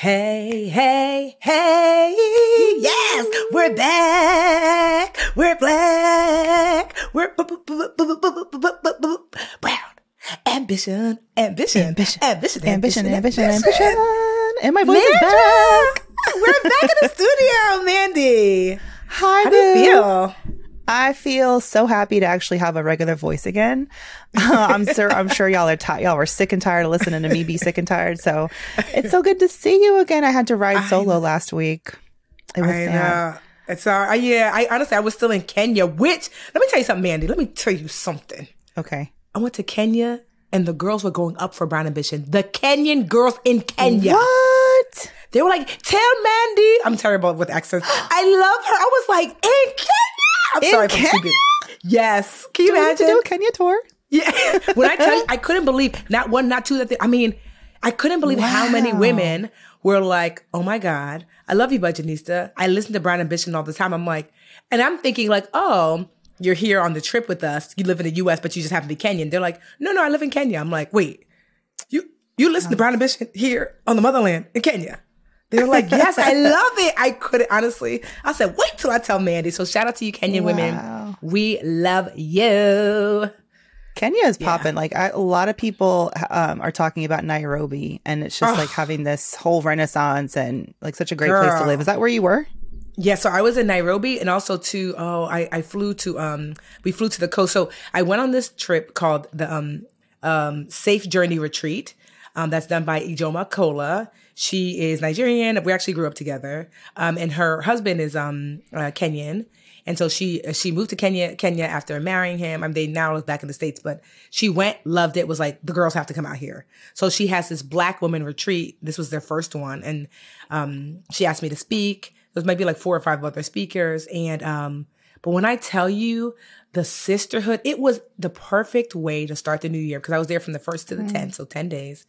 Hey, hey, hey, yes, we're back, we're black, we're brown. Ambition. And my voice is back. We're back in the studio, Mandi. Hi, How do you feel? I feel so happy to actually have a regular voice again. I'm sure y'all are y'all were sick and tired of listening to me be sick and tired. So it's so good to see you again. I had to ride solo last week. It was sad. It's I honestly I was still in Kenya. Which let me tell you something, Mandi. Let me tell you something. Okay. I went to Kenya and the girls were going up for Brown Ambition. The Kenyan girls in Kenya. What? They were like, tell Mandi. I'm terrible with accents. I love her. I was like, in Kenya. I'm sorry if I'm stupid. Yes. Can you imagine? Do a Kenya tour? Yeah. When I tell you, I couldn't believe, not one, not two, I couldn't believe how many women were like, oh my God, I love you, Budgetnista. I listen to Brown Ambition all the time. I'm like, and I'm thinking like, oh, you're here on the trip with us. You live in the US, but you just happen to be Kenyan. They're like, no, I live in Kenya. I'm like, wait, you listen to Brown Ambition here on the motherland in Kenya? They were like, yes, I love it. I couldn't, honestly. I said, wait till I tell Mandi. So shout out to you, Kenyan women. We love you. Kenya is popping. Like a lot of people are talking about Nairobi, and it's just like having this whole renaissance and like such a great place to live. Is that where you were? Yeah, so I was in Nairobi and also I flew to, we flew to the coast. So I went on this trip called the Safe Journey Retreat. That's done by Ijoma Kola. She is Nigerian. We actually grew up together. And her husband is Kenyan. And so she moved to Kenya after marrying him. They now live back in the States, but she went, loved it, was like, the girls have to come out here. So she has this Black woman retreat. This was their first one. And she asked me to speak. There's maybe like 4 or 5 other speakers. And but when I tell you the sisterhood, it was the perfect way to start the new year because I was there from the 1st to the 10th, so 10 days.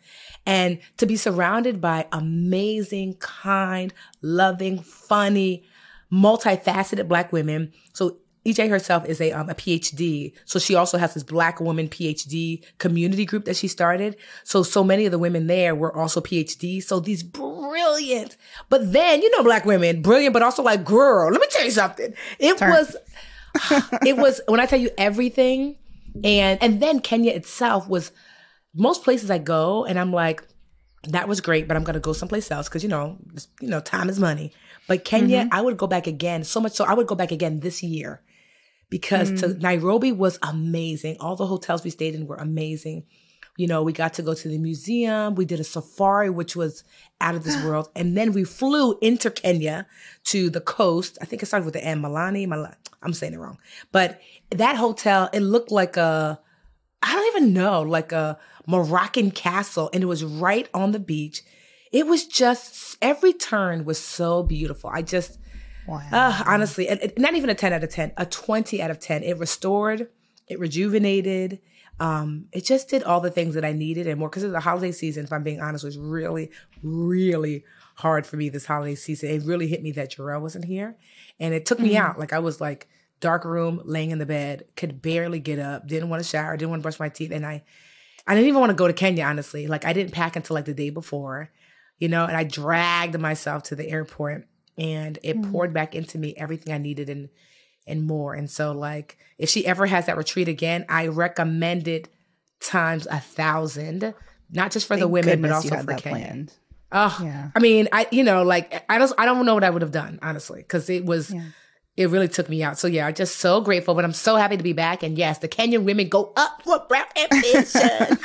And to be surrounded by amazing, kind, loving, funny, multifaceted Black women. So EJ herself is a PhD. So she also has this Black woman PhD community group that she started. So many of the women there were also PhDs. So these brilliant, but then, Black women, brilliant, but also like, girl, let me tell you something. It was, when I tell you everything, and then Kenya itself was, most places I go and I'm like, that was great, but I'm going to go someplace else because, time is money. But Kenya, I would go back again, so much so I would go back again this year because Nairobi was amazing. All the hotels we stayed in were amazing. We got to go to the museum. We did a safari, which was out of this world. And then we flew into Kenya to the coast. I think it started with the M, Malani. I'm saying it wrong. But that hotel, it looked like I don't even know, like a Moroccan castle. And it was right on the beach. It was just, every turn was so beautiful. Honestly, not even a 10 out of 10, a 20 out of 10. It restored, it rejuvenated. It just did all the things that I needed and more because of the holiday season, if I'm being honest, was really, really hard for me this holiday season. It really hit me that Jarrell wasn't here. And it took me out. Like I was like dark room, laying in the bed, could barely get up, didn't want to shower, didn't want to brush my teeth. And I didn't even want to go to Kenya, honestly. Like I didn't pack until like the day before, and I dragged myself to the airport and it poured back into me everything I needed and more. And so like, if she ever has that retreat again, I recommend it times 1,000, not just for the women, but also for Kenya. Planned. Oh, yeah. I don't know what I would have done, honestly, because it really took me out. So yeah, I'm just so grateful, but I'm so happy to be back. And yes, the Kenyan women go up for Brown Ambition.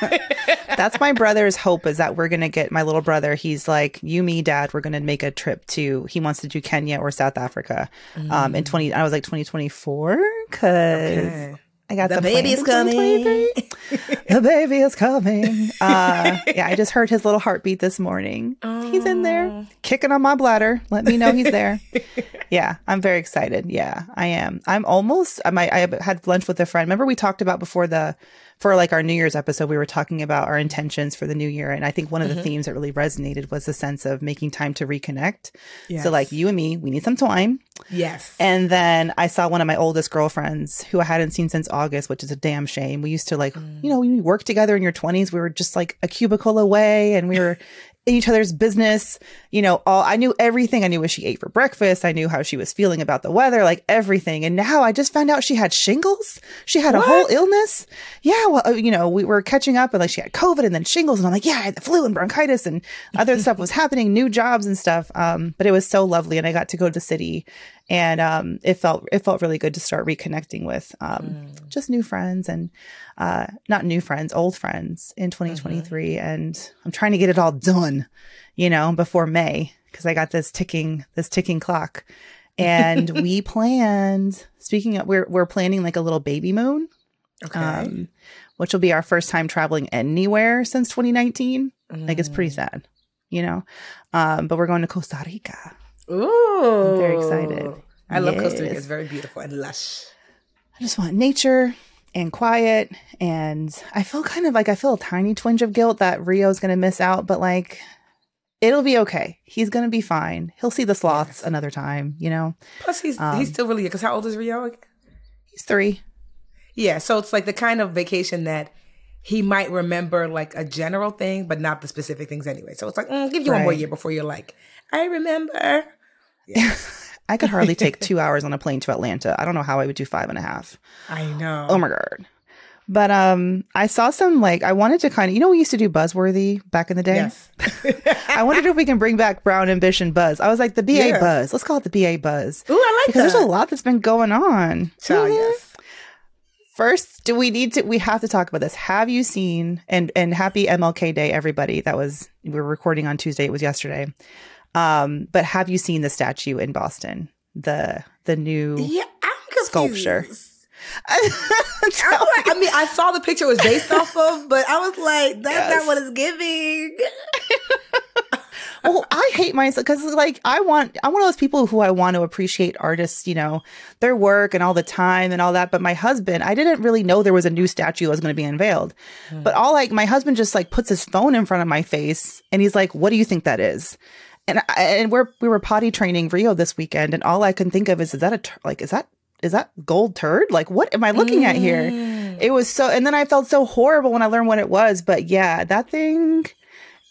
That's my brother's hope, is that we're going to get my little brother. He's like, you, me, dad, we're going to make a trip he wants to do Kenya or South Africa. I was like 2024 because I got the baby's coming. The baby is coming. I just heard his little heartbeat this morning. He's in there kicking on my bladder. Let me know he's there. Yeah, I'm very excited. Yeah, I am. I had lunch with a friend. Remember we talked about before for like our New Year's episode, we were talking about our intentions for the new year. And I think one of the themes that really resonated was the sense of making time to reconnect. Yes. So like you and me, we need some time. Yes. And then I saw one of my oldest girlfriends who I hadn't seen since August, which is a damn shame. We used to like, when we worked together in your 20s, we were just like a cubicle away and we were in each other's business. You know, I knew everything. I knew what she ate for breakfast. I knew how she was feeling about the weather, like everything. And now I just found out she had shingles. She had a whole illness. Yeah. Well, you know, we were catching up and like she had COVID and then shingles. And I'm like, yeah, I had the flu and bronchitis and other stuff was happening, new jobs and stuff. But it was so lovely. And I got to go to the city and it felt really good to start reconnecting with just new friends and not new friends, old friends in 2023. And I'm trying to get it all done, you know, before May, because I got this ticking clock. And we planned, speaking of, we're planning like a little baby moon, which will be our first time traveling anywhere since 2019. Like it's pretty sad, you know, but we're going to Costa Rica. Ooh. I'm very excited. I love Costa Rica. It's very beautiful and lush. I just want nature and quiet. And I feel a tiny twinge of guilt that Rio's going to miss out, but like, it'll be okay. He's going to be fine. He'll see the sloths another time, you know? Plus he's still really young. Because how old is Rio? He's 3. Yeah. So it's like the kind of vacation that he might remember like a general thing, but not the specific things anyway. So it's like, give you one more year before you're like, I remember. Yeah. I could hardly take 2 hours on a plane to Atlanta. I don't know how I would do 5.5. I know. Oh my God. But I saw some, like, I wanted to kind of, you know, we used to do Buzzworthy back in the day. Yes. I wondered if we can bring back Brown Ambition Buzz. I was like, the BA Buzz. Let's call it the BA Buzz. Ooh, I like because that. there's a lot that's been going on. Child, yes. First, we have to talk about this. Have you seen, and happy MLK Day, everybody. We were recording on Tuesday. It was yesterday. But have you seen the statue in Boston? The new sculpture. I mean, I saw the picture it was based off of, but I was like, that's not what it's giving. Well, I hate myself because like I'm one of those people who I want to appreciate artists, you know, their work and all the time and all that. But my husband, I didn't really know there was a new statue that was going to be unveiled. But my husband just like puts his phone in front of my face and he's like, "What do you think that is?" And we were potty training Rio this weekend, and all I can think of is that gold turd? Like, what am I looking at here? It was so, and then I felt so horrible when I learned what it was. But yeah, that thing,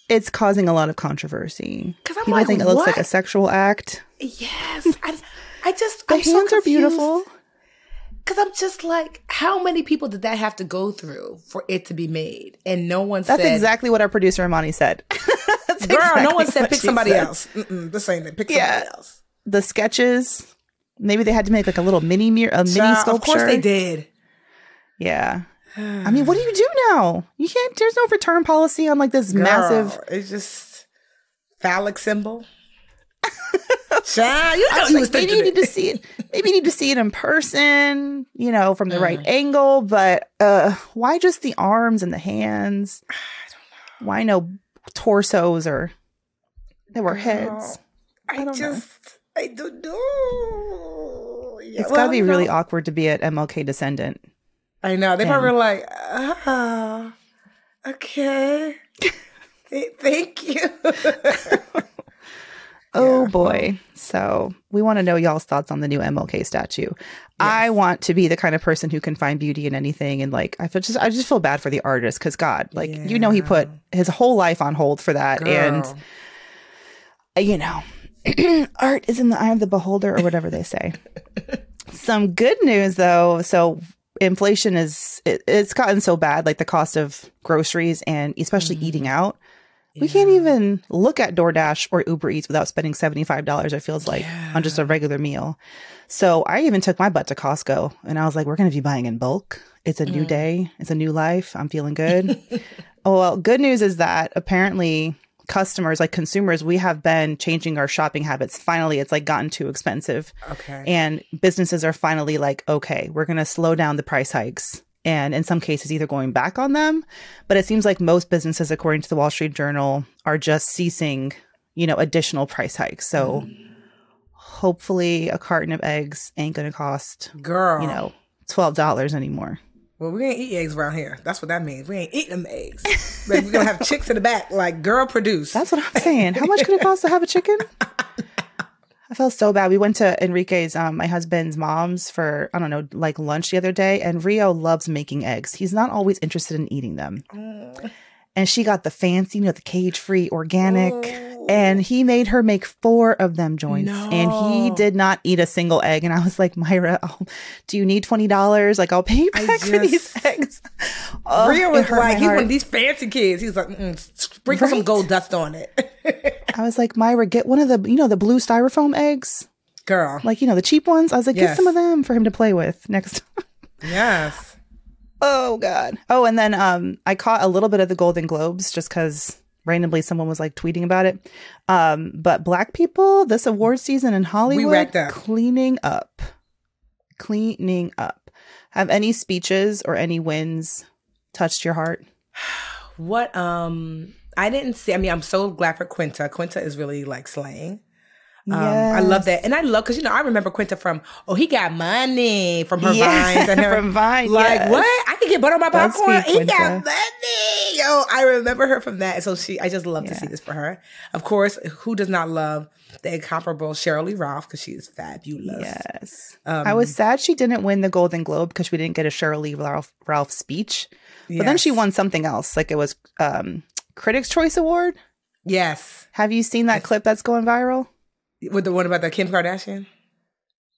it's causing a lot of controversy. Because I'm People like, think it looks like a sexual act. Yes, I just the I'm hands so are beautiful. Because I'm just like, how many people did that have to go through for it to be made? And no one said. That's exactly what our producer Mandi said. Girl, exactly no one said pick somebody else. This ain't it. Pick somebody else. The sketches. Maybe they had to make like a little mini sculpture. Of course they did. Yeah. I mean, what do you do now? You can't. There's no return policy on like this massive. It's just phallic symbol. Child, you know you was maybe you need to see it. Maybe you need to see it in person, you know, from the right angle. But why just the arms and the hands? I don't know. Why no torsos or there were heads? I don't know. Yeah, it's got to be really awkward to be an MLK descendant. I know. They probably were like, okay. Thank you. Oh boy. So we want to know y'all's thoughts on the new MLK statue. Yes. I want to be the kind of person who can find beauty in anything. And like, I just feel bad for the artist because God, like, you know, he put his whole life on hold for that. Girl. And, you know, art is in the eye of the beholder or whatever they say. Some good news though. So inflation it's gotten so bad, like the cost of groceries and especially eating out. We can't even look at DoorDash or Uber Eats without spending $75, it feels like, on just a regular meal. So I even took my butt to Costco and I was like, we're going to be buying in bulk. It's a new day. It's a new life. I'm feeling good. Oh, well, good news is that apparently customers, like consumers, we have been changing our shopping habits. Finally, it's like gotten too expensive. Okay. And businesses are finally like, okay, we're going to slow down the price hikes. And in some cases, either going back on them. But it seems like most businesses, according to the Wall Street Journal, are just ceasing, you know, additional price hikes. So hopefully a carton of eggs ain't going to cost, you know, $12 anymore. Well, we ain't eat eggs around here. That's what that means. We ain't eating them eggs. Like, we're going to have chicks in the back, like, girl, produce. That's what I'm saying. How much could it cost to have a chicken? I felt so bad. We went to Enrique's, my husband's mom's for, I don't know, like lunch the other day. And Rio loves making eggs. He's not always interested in eating them. And she got the fancy, the cage-free organic. Oh. And he made her make 4 of them joints. No. And he did not eat a single egg. And I was like, Myra, do you need $20? Like, I'll pay you back for these eggs. Rhea was like, he's one of these fancy kids. He's like, sprinkle some gold dust on it. I was like, Myra, get one of the, the blue styrofoam eggs. Girl. Like, the cheap ones. I was like, get some of them for him to play with next time. Yes. Oh, God. Oh, and then I caught a little bit of the Golden Globes just because randomly someone was like tweeting about it. But Black people, this award season in Hollywood, we racked up. Cleaning up. Have any speeches or any wins touched your heart? What? I didn't see. I mean, I'm so glad for Quinta. Quinta is really like slaying. I love that. And I love, because, I remember Quinta from, he got money from her vines. And her, from Vine, like, what? I can get butter on my popcorn? He Quinta. got money. I remember her from that. So I just love to see this for her. Of course, who does not love the incomparable Sheryl Lee Ralph, because she is fabulous. Yes. I was sad she didn't win the Golden Globe because we didn't get a Sheryl Lee Ralph speech. But then she won something else. Like it was Critics' Choice Award. Yes. Have you seen that clip that's going viral? With the one about the Kim Kardashian?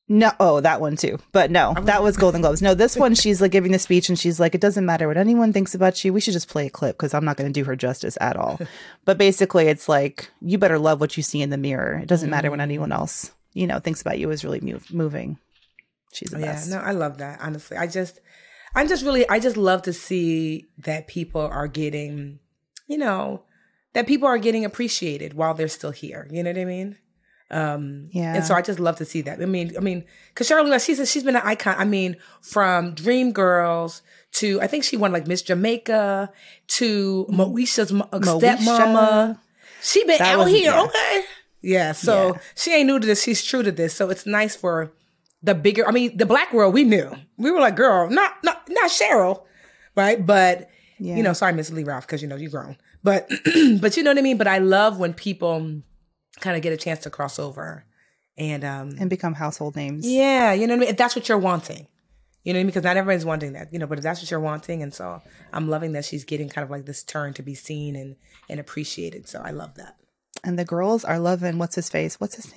No. Oh, that one too. But no, that was Golden Globes. No, this one, she's like giving the speech and she's like, it doesn't matter what anyone thinks about you. We should just play a clip because I'm not going to do her justice at all. But basically, it's like, you better love what you see in the mirror. It doesn't matter what anyone else, thinks about you. Is really moving. She's the best. Yeah, no, I love that. Honestly, I just love to see that people are getting, that people are getting appreciated while they're still here. You know what I mean? And so I just love to see that. I mean, because Sheryl Lee, she's been an icon. I mean, from Dreamgirls to, I think she won like Miss Jamaica to Moesha's stepmama. She been out here, okay? Yeah, so she ain't new to this. She's true to this. So it's nice for the bigger, the Black world. We knew, we were like, girl, not Sheryl, right? But sorry, Miss Lee Ralph, because you're grown. But but you know what I mean. But I love when people kind of get a chance to cross over and become household names. Yeah, you know what I mean? If that's what you're wanting. You know what I mean? Because not everyone's wanting that, but if that's what you're wanting. And so I'm loving that she's getting kind of like this turn to be seen and appreciated. So I love that. And the girls are loving, what's his name?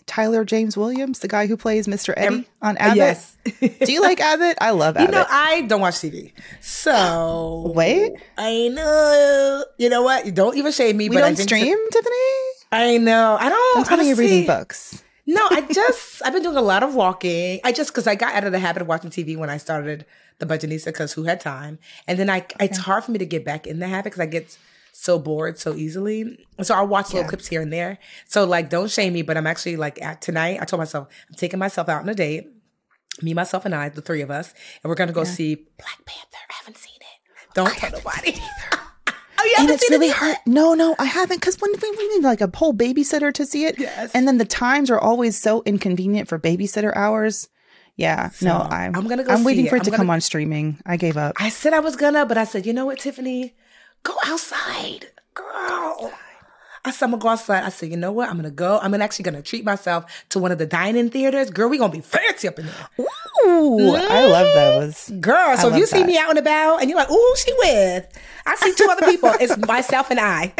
Tyler James Williams, the guy who plays Mr. Eddie on Abbott. Yes. Do you like Abbott? I love Abbott. I don't watch TV. So. Wait. I know. You know what? Don't even shame me. We don't stream, Tiffany? I know. I don't. I'm telling you, reading books. No, I've been doing a lot of walking. Because I got out of the habit of watching TV when I started the Budgetnista, because who had time? And then it's hard for me to get back in the habit because I get so bored so easily. So I'll watch little clips here and there. So don't shame me, but I'm actually tonight, I told myself, I'm taking myself out on a date. Me, myself, and I, the 3 of us. And we're going to go see Black Panther. I haven't seen it. Don't tell nobody. Oh, you haven't seen really hard. No, I haven't. Because when we need like a whole babysitter to see it. Yes. And then the times are always so inconvenient for babysitter hours. Yeah. So I'm going to go I'm waiting for it to come on streaming. I gave up. I said I was gonna, but I said, you know what, Tiffany? Go outside, girl. I said, I'm going to go outside. I said, you know what? I'm going to go. I'm actually going to treat myself to one of the dine-in theaters. Girl, we going to be fancy up in there. Ooh, I love those. Girl, so if you see me out and about and you're like, ooh, who's she with? I see 2 other people. It's myself and I.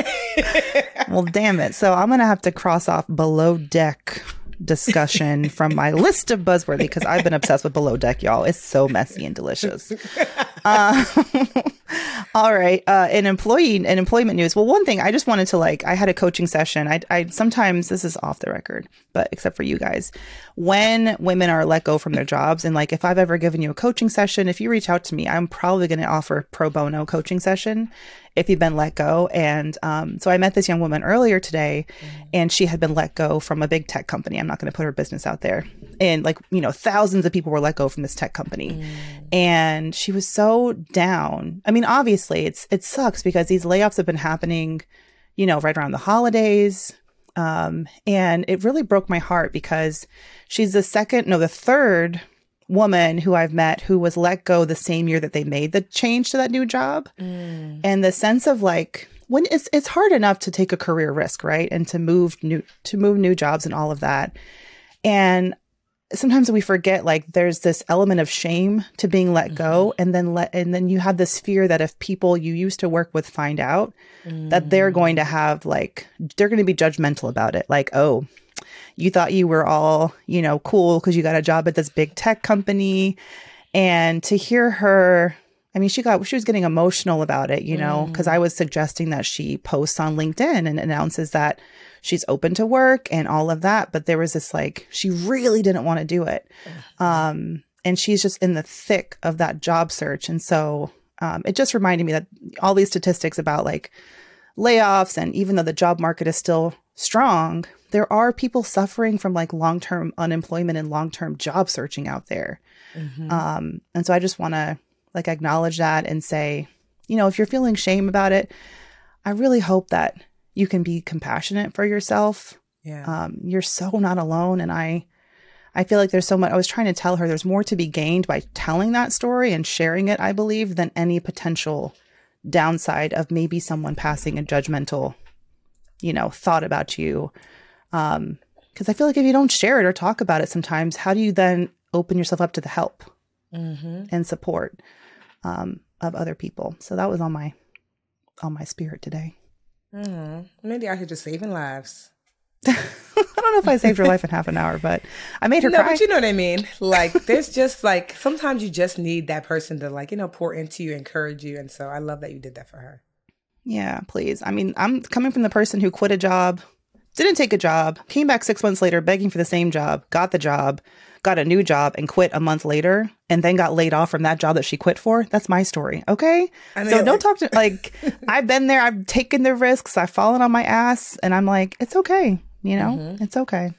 Well, damn it. So I'm going to have to cross off Below Deck discussion from my list of buzzworthy because I've been obsessed with Below Deck, y'all. It's so messy and delicious. All right. In employment news. Well, one thing I just wanted to I had a coaching session. I sometimes, this is off the record, but except for you guys, when women are let go from their jobs and if I've ever given you a coaching session, if you reach out to me, I'm probably going to offer pro bono coaching session if you've been let go. And so I met this young woman earlier today and she had been let go from a big tech company. I'm not going to put her business out there. And thousands of people were let go from this tech company. And she was so down. I mean, obviously it sucks because these layoffs have been happening, right around the holidays. And it really broke my heart because she's the third woman who I've met who was let go the same year that they made the change to that new job. And the sense of when it's hard enough to take a career risk, right? And to move new jobs and all of that. And sometimes we forget, like, there's this element of shame to being let go. And then you have this fear that if people you used to work with find out, that they're going to have, like, they're going to be judgmental about it. Like, oh, you thought you were all, cool because you got a job at this big tech company. And to hear her, I mean, she was getting emotional about it, because I was suggesting that she posts on LinkedIn and announces that she's open to work and all of that. But there was this, like, she really didn't want to do it. And she's just in the thick of that job search. And so it just reminded me that all these statistics about, like, layoffs, and even though the job market is still strong, there are people suffering from, like, long-term unemployment and long-term job searching out there. And so I just want to, like, acknowledge that and say, if you're feeling shame about it, I really hope that you can be compassionate for yourself. Yeah. You're so not alone. And I feel like there's so much, I was trying to tell her there's more to be gained by telling that story and sharing it, I believe, than any potential downside of maybe someone passing a judgmental, thought about you. Because I feel like if you don't share it or talk about it sometimes, how do you then open yourself up to the help and support of other people? So that was on my spirit today. Maybe I could just saving lives. I don't know if I saved her life in half an hour, but I made her cry. But you know what I mean? Like, there's just, like, sometimes you just need that person to, like, pour into you, encourage you. And so I love that you did that for her. Yeah, please. I mean, I'm coming from the person who quit a job, didn't take a job, came back 6 months later begging for the same job, got the job, got a new job, and quit a month later, and then got laid off from that job that she quit for. That's my story. Okay. So don't talk to, like, I've been there. I've taken the risks. I've fallen on my ass, and I'm like, it's okay. It's okay.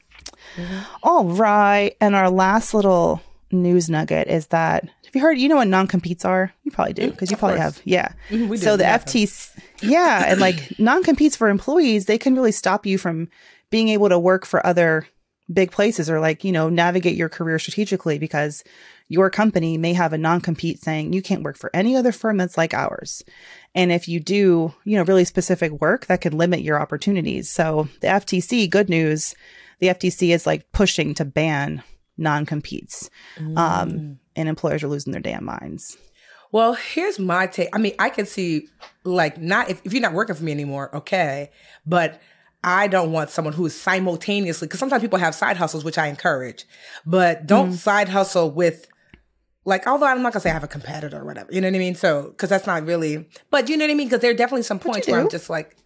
All right. And our last little news nugget is that, have you heard, what non-competes are? You probably do, because you probably have. Yeah. We do. So the FTC, yeah. And, like, non-competes for employees, they can really stop you from being able to work for other big places or, like, navigate your career strategically, because your company may have a non-compete saying you can't work for any other firm that's like ours. And if you do, really specific work, that could limit your opportunities. So the FTC, good news, the FTC is, like, pushing to ban non-competes. And employers are losing their damn minds. Well, here's my take. I mean, I can see, like, not if you're not working for me anymore, okay, but I don't want someone who is simultaneously, because sometimes people have side hustles, which I encourage, but don't side hustle with, like, although I'm not going to say I have a competitor or whatever, you know what I mean? So, because that's not really, but you know what I mean? Because there are definitely some points where I'm just like,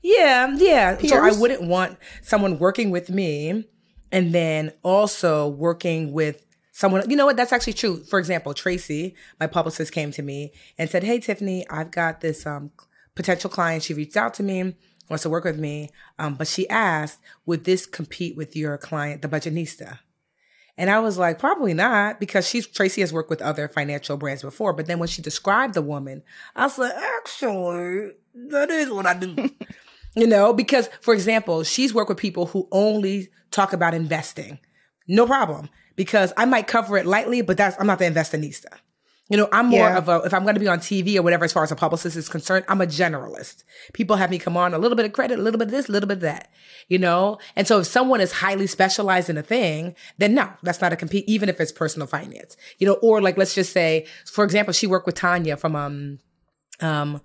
yeah. Peers. So I wouldn't want someone working with me and then also working with someone, you know what? That's actually true. For example, Tracy, my publicist, came to me and said, hey, Tiffany, I've got this potential client. She reached out to me, wants to work with me. But she asked, would this compete with your client, the Budgetnista? And I was like, probably not, because Tracy has worked with other financial brands before. But then when she described the woman, I was like, actually, that is what I do. Because, for example, she's worked with people who only talk about investing. No problem. Because I might cover it lightly, but I'm not the investinista. I'm more of if I'm going to be on TV or whatever, as far as a publicist is concerned, I'm a generalist. People have me come on, a little bit of credit, a little bit of this, a little bit of that, And so if someone is highly specialized in a thing, then no, that's not a compete, even if it's personal finance, or, like, let's just say, for example, she worked with Tanya from, I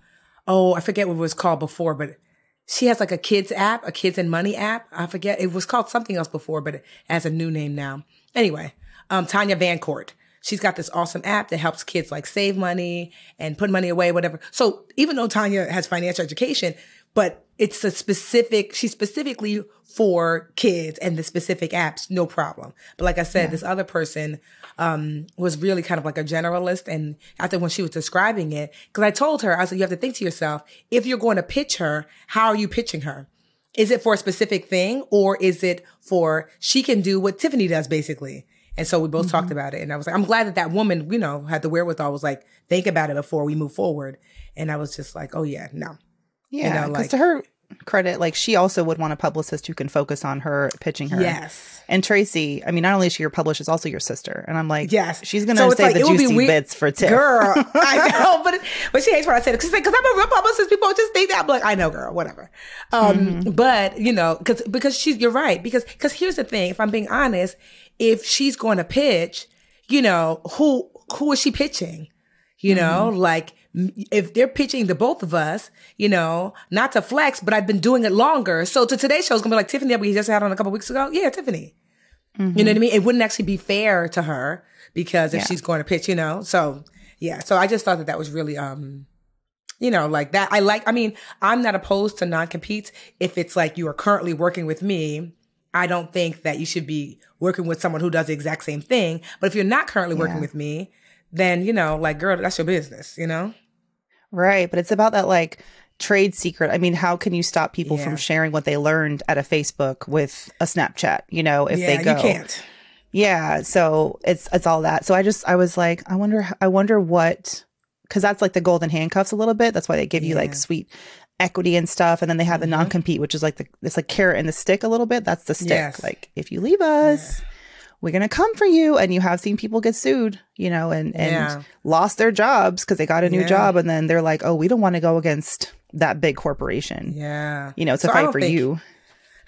forget what it was called before, but she has, like, a kids app, a kids and money app. I forget. It was called something else before, but it has a new name now. Anyway, Tanya Vancourt. She's got this awesome app that helps kids, like, save money and put money away, whatever. So even though Tanya has financial education, but it's she's specifically for kids and the specific apps, no problem. But like I said, this other person was really kind of like a generalist. And after when she was describing it, because I told her, I said, you have to think to yourself, if you're going to pitch her, how are you pitching her? Is it for a specific thing, or is it for she can do what Tiffany does, basically? And so we both talked about it. And I was like, I'm glad that woman, had the wherewithal, was like, think about it before we move forward. And I was just like, oh, yeah, no. Yeah, because to her, credit, like she also would want a publicist who can focus on her pitching her. Yes. And Tracy, I mean, not only is she your publisher, she's also your sister. And I'm like, yes, she's going to say the juicy bits for Tiff. Girl, I know, but she hates when I say it. Because I'm a real publicist. People just think that. I'm like, I know, girl, whatever. But, you know, because you're right. Because here's the thing. If I'm being honest, if she's going to pitch, you know, who is she pitching? You know, like, if they're pitching the both of us, you know, not to flex, but I've been doing it longer. So to today's show, it's going to be like Tiffany that we just had on a couple weeks ago. Yeah, Tiffany. You know what I mean? It wouldn't actually be fair to her because if she's going to pitch, you know. So, yeah. So I just thought that was really, you know, like that. I mean, I'm not opposed to non-competes. If it's like you are currently working with me, I don't think that you should be working with someone who does the exact same thing. But if you're not currently working with me, then, you know, like, girl, that's your business, you know? Right. But it's about that, like, trade secret. I mean, how can you stop people from sharing what they learned at a Facebook with a Snapchat, you know, if they go? You can't. Yeah. So it's all that. So I was like, I wonder what, because that's like the golden handcuffs a little bit. That's why they give you like sweet equity and stuff. And then they have the non-compete, which is like it's like carrot and the stick a little bit. That's the stick. Yes. Like, if you leave us, we're going to come for you. And you have seen people get sued, you know, and lost their jobs because they got a new job. And then they're like, oh, we don't want to go against that big corporation. Yeah. You know, it's a fight for you.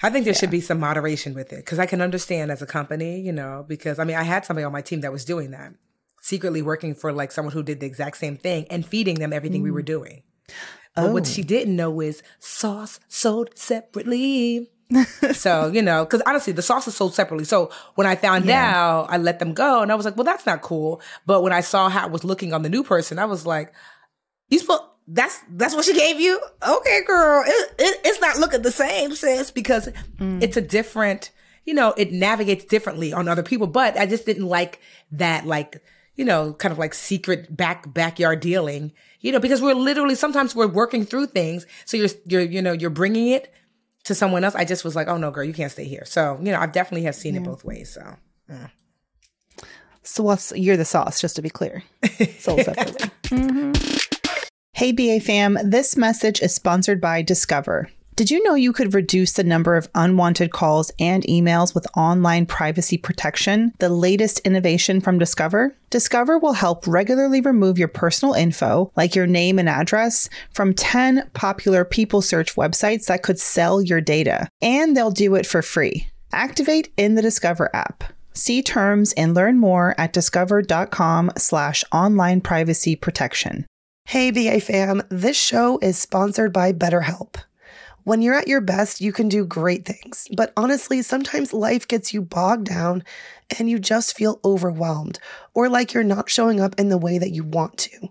I think there should be some moderation with it because I can understand as a company, you know, because I mean, I had somebody on my team that was doing that, secretly working for like someone who did the exact same thing and feeding them everything we were doing. But what she didn't know is sauce sold separately. So, you know, because honestly, the sauce is sold separately. So when I found out, I let them go and I was like, well, that's not cool. But when I saw how it was looking on the new person, I was like, that's what she gave you? Okay, girl. It's not looking the same, sis, because it's a different, you know, it navigates differently on other people. But I just didn't like that, like, you know, kind of like secret backyard dealing, you know, because sometimes we're working through things. So you're bringing it to someone else. I just was like, oh no, girl, you can't stay here. So, you know, I definitely have seen it both ways. So, So you're the sauce, just to be clear. Sold separately. Hey, BA fam, this message is sponsored by Discover. Did you know you could reduce the number of unwanted calls and emails with online privacy protection, the latest innovation from Discover? Discover will help regularly remove your personal info, like your name and address, from 10 popular people search websites that could sell your data. And they'll do it for free. Activate in the Discover app. See terms and learn more at discover.com/online privacy protection. Hey, BA fam, this show is sponsored by BetterHelp. When you're at your best, you can do great things. But honestly, sometimes life gets you bogged down and you just feel overwhelmed or like you're not showing up in the way that you want to.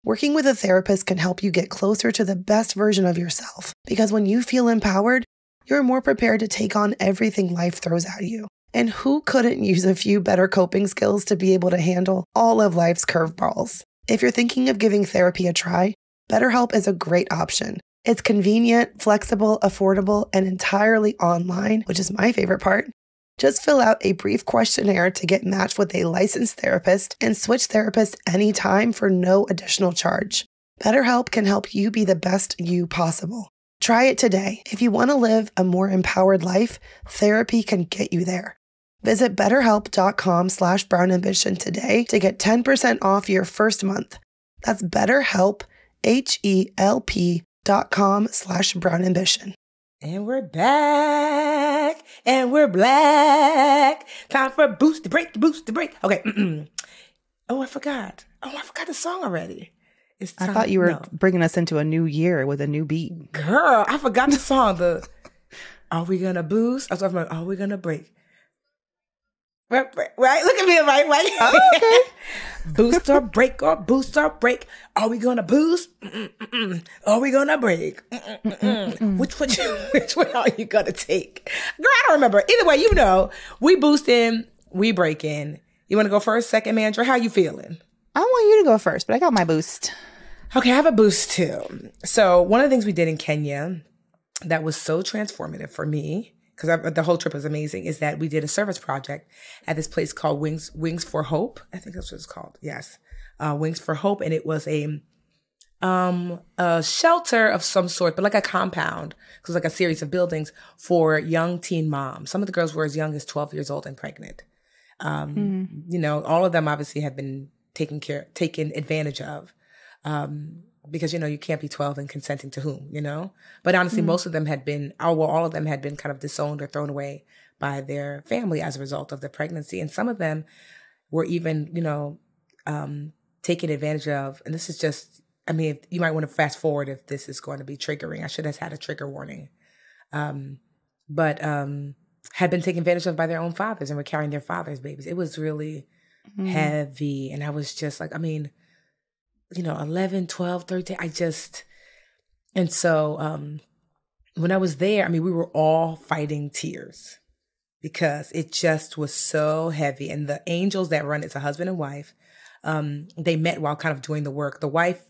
Working with a therapist can help you get closer to the best version of yourself because when you feel empowered, you're more prepared to take on everything life throws at you. And who couldn't use a few better coping skills to be able to handle all of life's curveballs? If you're thinking of giving therapy a try, BetterHelp is a great option. It's convenient, flexible, affordable, and entirely online, which is my favorite part. Just fill out a brief questionnaire to get matched with a licensed therapist and switch therapists anytime for no additional charge. BetterHelp can help you be the best you possible. Try it today. If you want to live a more empowered life, therapy can get you there. Visit betterhelp.com/brownambition today to get 10% off your first month. That's BetterHelp, HELP.com/brownambition. And we're back. And we're black. Time for a boost to break. Okay. I forgot the song already. I thought you were bringing us into a new year with a new beat. Girl, I forgot the song. Are we going to boost? I was talking about, are we going to break? Right? Look at me, right? Oh, okay. Boost or break. Are we gonna boost? Are we gonna break? Which way are you gonna take? Girl, I don't remember. Either way, you know, we boosting, we breaking. You want to go first, second, Mandra? How you feeling? I want you to go first, but I got my boost. Okay, I have a boost too. So one of the things we did in Kenya that was so transformative for me, because the whole trip was amazing, is that we did a service project at this place called Wings for Hope. I think that's what it's called. Yes. Wings for Hope. And it was a a shelter of some sort, but like a compound. It was like a series of buildings for young teen moms. Some of the girls were as young as 12 years old and pregnant. You know, all of them obviously have been taken advantage of. Because, you know, you can't be 12 and consenting to whom, you know? But honestly, most of them had been, all of them had been kind of disowned or thrown away by their family as a result of the pregnancy. And some of them were even, you know, taken advantage of. And this is just, I mean, you might want to fast forward if this is going to be triggering. I should have had a trigger warning. But had been taken advantage of by their own fathers and were carrying their father's babies. It was really heavy. And I was just like, I mean, you know, 11, 12, 13, and so when I was there, I mean, we were all fighting tears because it just was so heavy. And the angels that run, it's a husband and wife, they met while kind of doing the work. The wife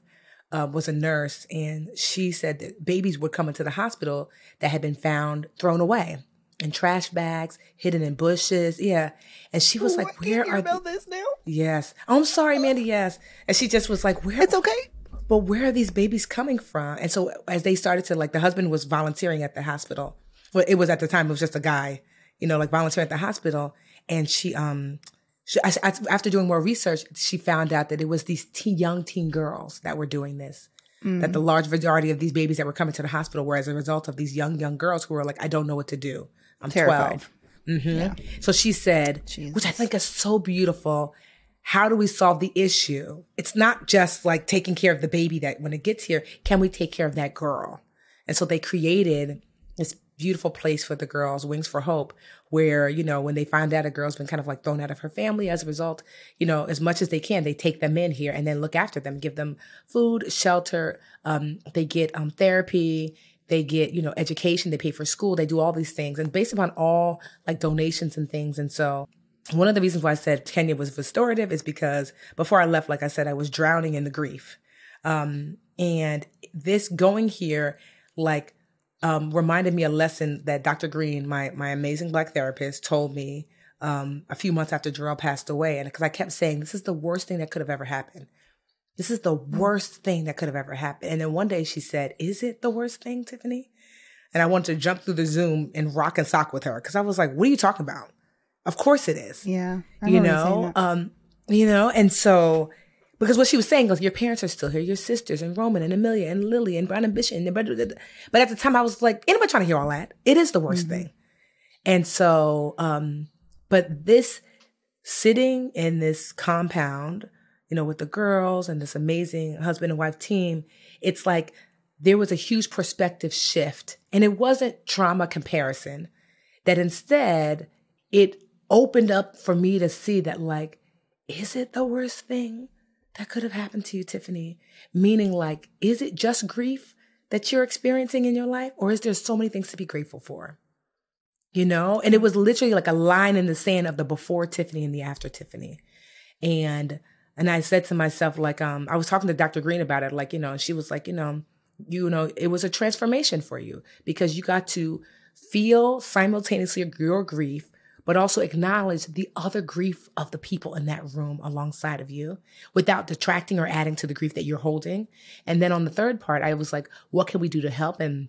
was a nurse, and she said that babies would come into the hospital that had been found thrown away in trash bags, hidden in bushes. Yeah. And she was like, where are this now? Yes. Oh, I'm sorry, Mandi. Yes. And she just was like, It's okay. But where are these babies coming from? And so as they started to, like, the husband was volunteering at the hospital. Well, it was at the time, it was just a guy, you know, like volunteering at the hospital. And she after doing more research, she found out that it was these young teen girls that were doing this. That the large majority of these babies that were coming to the hospital were as a result of these young girls who were like, I don't know what to do. I'm terrified. 12. Yeah. So she said, which I think is so beautiful, how do we solve the issue? It's not just like taking care of the baby that when it gets here, can we take care of that girl? And so they created this beautiful place for the girls, Wings for Hope, where, you know, when they find out a girl's been kind of like thrown out of her family as a result, you know, as much as they can, they take them in here and then look after them, give them food, shelter. They get therapy. They get, you know, education. They pay for school. They do all these things. And based upon all like donations and things. And so one of the reasons why I said Kenya was restorative is because before I left, like I said, I was drowning in the grief. And this going here, like, reminded me a lesson that Dr. Green, my amazing Black therapist, told me a few months after Jarrell passed away. And because I kept saying, this is the worst thing that could have ever happened. This is the worst thing that could have ever happened. And then one day she said, is it the worst thing, Tiffany? And I wanted to jump through the Zoom and rock and sock with her because I was like, what are you talking about? Of course it is. Yeah. You know, and so, because what she was saying was, your parents are still here, your sisters and Roman and Amelia and Lily and Brown and Bishop. But at the time I was like, anybody trying to hear all that? It is the worst thing. And so, but this sitting in this compound, you know, with the girls and this amazing husband and wife team, it's like there was a huge perspective shift. And it wasn't trauma comparison, that instead it opened up for me to see that, like, is it the worst thing that could have happened to you, Tiffany? Meaning, like, is it just grief that you're experiencing in your life? Or is there so many things to be grateful for? You know? And it was literally like a line in the sand of the before Tiffany and the after Tiffany. And I said to myself, like, I was talking to Dr. Green about it, like, you know, and she was like, you know, it was a transformation for you because you got to feel simultaneously your grief, but also acknowledge the other grief of the people in that room alongside of you without detracting or adding to the grief that you're holding. And then on the third part, I was like, what can we do to help? And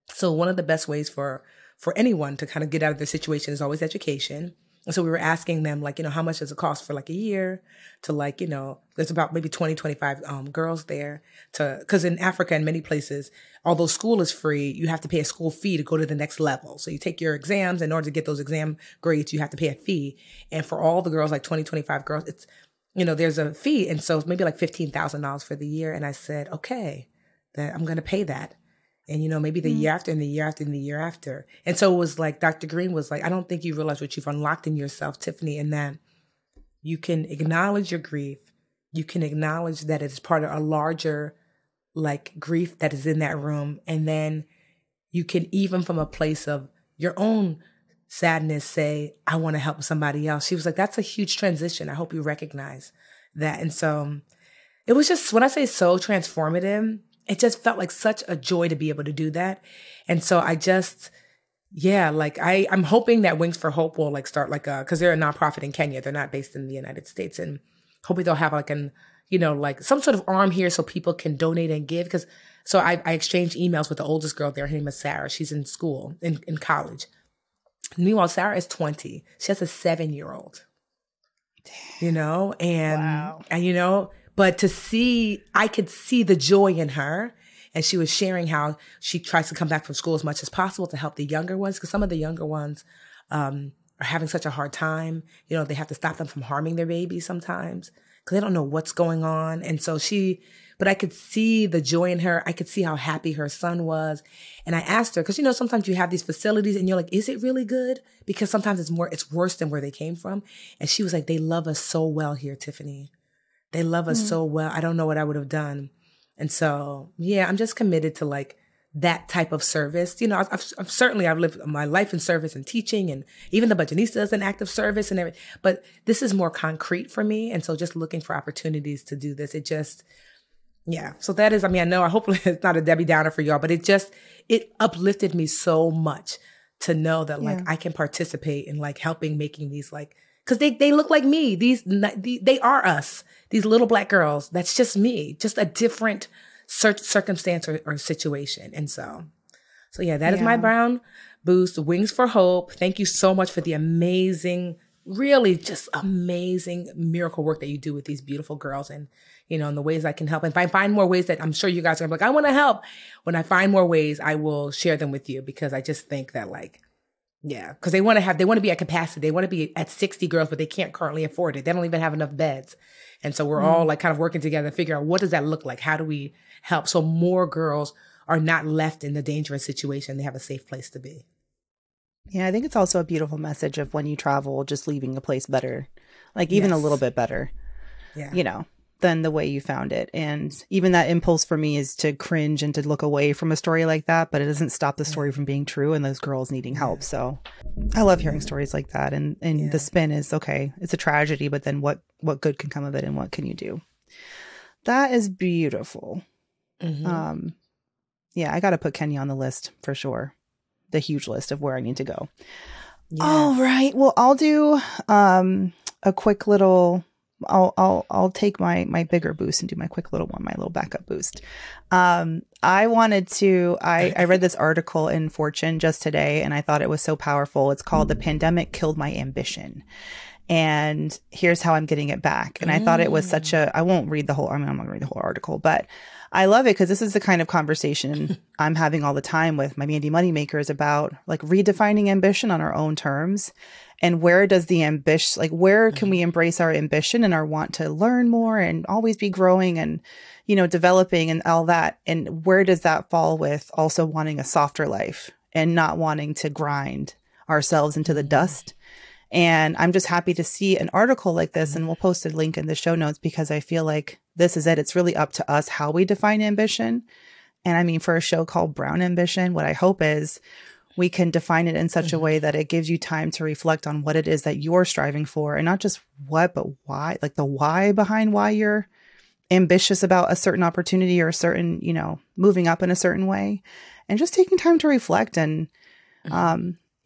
so one of the best ways for anyone to kind of get out of their situation is always education. And so we were asking them, like, you know, how much does it cost for like a year to, like, you know, there's about maybe 20, 25 girls there because in Africa and many places, although school is free, you have to pay a school fee to go to the next level. So you take your exams. In order to get those exam grades, you have to pay a fee. And for all the girls, like 20, 25 girls, it's, you know, there's a fee. And so it's maybe like $15,000 for the year. And I said, okay, that I'm going to pay that. And, you know, maybe the year after and the year after and the year after. And so it was like, Dr. Green was like, I don't think you realize what you've unlocked in yourself, Tiffany, and that you can acknowledge your grief. You can acknowledge that it's part of a larger, like, grief that is in that room. And then you can, even from a place of your own sadness, say, I want to help somebody else. She was like, that's a huge transition. I hope you recognize that. And so it was just, when I say so transformative, it just felt like such a joy to be able to do that. And so I just, yeah, like I'm hoping that Wings for Hope will like start like cause they're a nonprofit in Kenya. They're not based in the United States. And hoping they'll have like like some sort of arm here so people can donate and give. So I exchanged emails with the oldest girl there. Her name is Sarah. She's in school, in college. Meanwhile, Sarah is 20. She has a 7-year-old, Wow. and but I could see the joy in her. And she was sharing how she tries to come back from school as much as possible to help the younger ones, because some of the younger ones are having such a hard time. They have to stop them from harming their babies sometimes because they don't know what's going on. And so but I could see the joy in her. I could see how happy her son was. And I asked her, because sometimes you have these facilities and you're like, is it really good? Because sometimes it's worse than where they came from. And she was like, they love us so well here, Tiffany. They love us so well. I don't know what I would have done. And so, yeah, I'm just committed to like that type of service. I've lived my life in service and teaching, and even the Budgetnista is an act of service and everything. But this is more concrete for me. And so just looking for opportunities to do this, yeah. So that is, hopefully it's not a Debbie Downer for y'all, but it uplifted me so much to know that like I can participate in like helping making these like, because they look like me. They are us. These little Black girls. That's just me. Just a different circumstance or situation. And so yeah, that is my brown boost. Wings for Hope. Thank you so much for the amazing, really just amazing miracle work that you do with these beautiful girls, and and the ways I can help. And if I find more ways that I'm sure you guys are gonna be like, I want to help. When I find more ways, I will share them with you, because I just think that like. Yeah, because they want to be at capacity. They want to be at 60 girls, but they can't currently afford it. They don't even have enough beds. And so we're all like kind of working together to figure out, what does that look like? How do we help so more girls are not left in the dangerous situation? They have a safe place to be. Yeah, I think it's also a beautiful message of when you travel, just leaving a place better, like even a little bit better, than the way you found it. And even that impulse for me is to cringe and to look away from a story like that, but it doesn't stop the story from being true and those girls needing help. So I love hearing stories like that. And the spin is, okay, it's a tragedy, but then what good can come of it, and what can you do? That is beautiful. Mm-hmm. I got to put Kenya on the list for sure. The huge list of where I need to go. Yes. All right. Well, I'll do a quick little, I'll take my bigger boost and do my quick little one, my little backup boost. I read this article in Fortune just today, and I thought it was so powerful. It's called "The Pandemic Killed My Ambition." And here's how I'm getting it back. And I thought it was I won't read the whole, I'm not gonna read the whole article, but I love it because this is the kind of conversation I'm having all the time with my Mandi Moneymakers about like redefining ambition on our own terms. And where does the ambition, like where can we embrace our ambition and our want to learn more and always be growing and, developing and all that? And where does that fall with also wanting a softer life and not wanting to grind ourselves into the dust? And I'm just happy to see an article like this, and we'll post a link in the show notes, because I feel like this is it. It's really up to us how we define ambition. And I mean, for a show called Brown Ambition, what I hope is we can define it in such a way that it gives you time to reflect on what it is that you're striving for, and not just what, but why, like the why behind why you're ambitious about a certain opportunity or a certain, moving up in a certain way, and just taking time to reflect. And,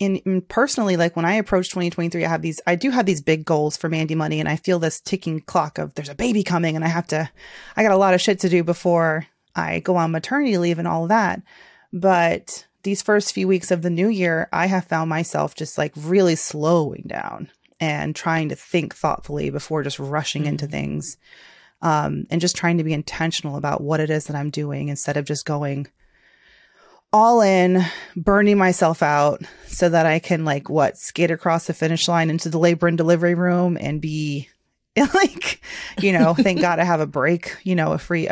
in personally, like when I approach 2023, I do have these big goals for Mandi Money, and I feel this ticking clock of there's a baby coming and I got a lot of shit to do before I go on maternity leave and all of that. But these first few weeks of the new year, I have found myself just like really slowing down and trying to think thoughtfully before just rushing into things. And just trying to be intentional about what it is that I'm doing, instead of just going all in, burning myself out so that I can skate across the finish line into the labor and delivery room and be like, thank God I have a break, not a free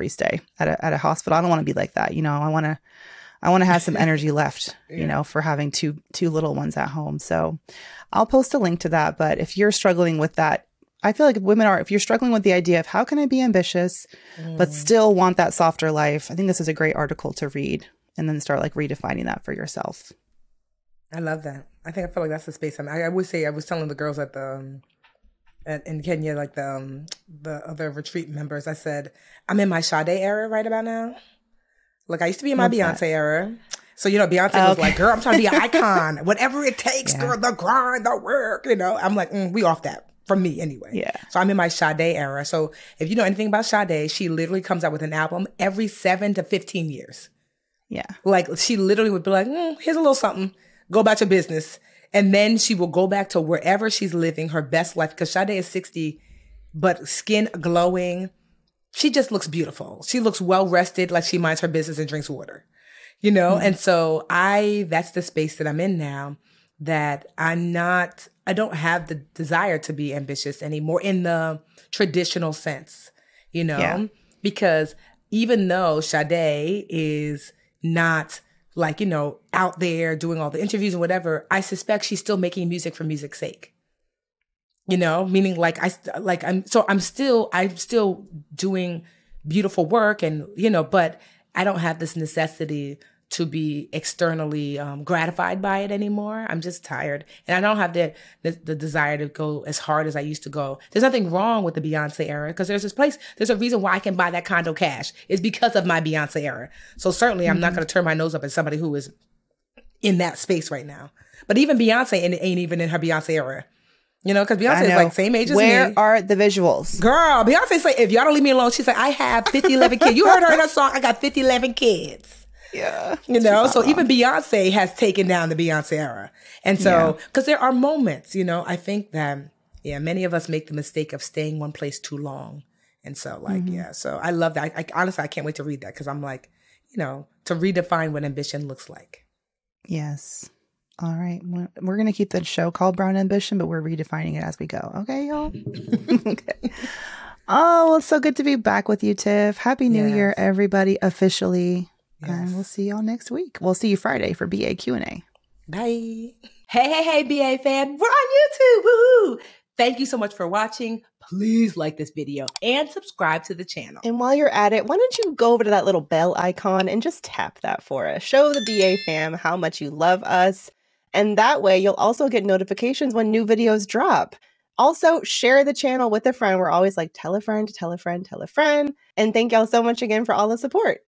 stay at a hospital. I don't want to be like that. I want to have some energy left, for having two little ones at home. So I'll post a link to that. But if you're struggling with that, I feel like if you're struggling with the idea of how can I be ambitious, but still want that softer life, I think this is a great article to read. And then start redefining that for yourself. I love that. I feel like that's the space I would say. I was telling the girls at in Kenya, the other retreat members, I said, I'm in my Sade era right about now. Like I used to be in my Beyonce era. So, Beyonce was like, girl, I'm trying to be an icon. Whatever it takes, girl, the grind, the work, I'm like, we off that. for me anyway. Yeah. So I'm in my Sade era. So if you know anything about Sade, she literally comes out with an album every 7 to 15 years. Yeah. Like she literally would be like, here's a little something, go about your business. And then she will go back to wherever she's living her best life. Because Sade is 60, but skin glowing. She just looks beautiful. She looks well rested, like she minds her business and drinks water, you know? And so that's the space that I'm in now, that I don't have the desire to be ambitious anymore in the traditional sense, you know? Yeah. Because even though Sade is not like, you know, out there doing all the interviews and whatever, I suspect she's still making music for music's sake. You know, meaning I'm still doing beautiful work and, you know, but I don't have this necessity to be externally gratified by it anymore. I'm just tired. And I don't have the desire to go as hard as I used to go. There's nothing wrong with the Beyonce era, because there's a reason why I can buy that condo cash. It's because of my Beyonce era. So certainly I'm not going to turn my nose up at somebody who is in that space right now. But even Beyonce ain't even in her Beyonce era. You know, because Beyonce is like same age as me. Where are the visuals? Girl, Beyonce say, if y'all don't leave me alone, she's like, I have 50, 11 kids. You heard her in her song, I got 50, 11 kids. Yeah. You know, so even Beyonce has taken down the Beyonce era. And so, because there are moments, you know, I think that, many of us make the mistake of staying one place too long. And so so I love that. I honestly, I can't wait to read that, because I'm like, you know, to redefine what ambition looks like. Yes. All right. We're going to keep the show called Brown Ambition, but we're redefining it as we go. Okay, y'all? Okay. Oh, well, it's so good to be back with you, Tiff. Happy New Year, everybody, officially. Yes. And we'll see y'all next week. We'll see you Friday for BA Q&A. Bye. Hey, BA fam. We're on YouTube. Woohoo! Thank you so much for watching. Please like this video and subscribe to the channel. And while you're at it, why don't you go over to that little bell icon and just tap that for us. Show the BA fam how much you love us. And that way you'll also get notifications when new videos drop. Also, share the channel with a friend. We're always like, tell a friend, tell a friend, tell a friend. And thank y'all so much again for all the support.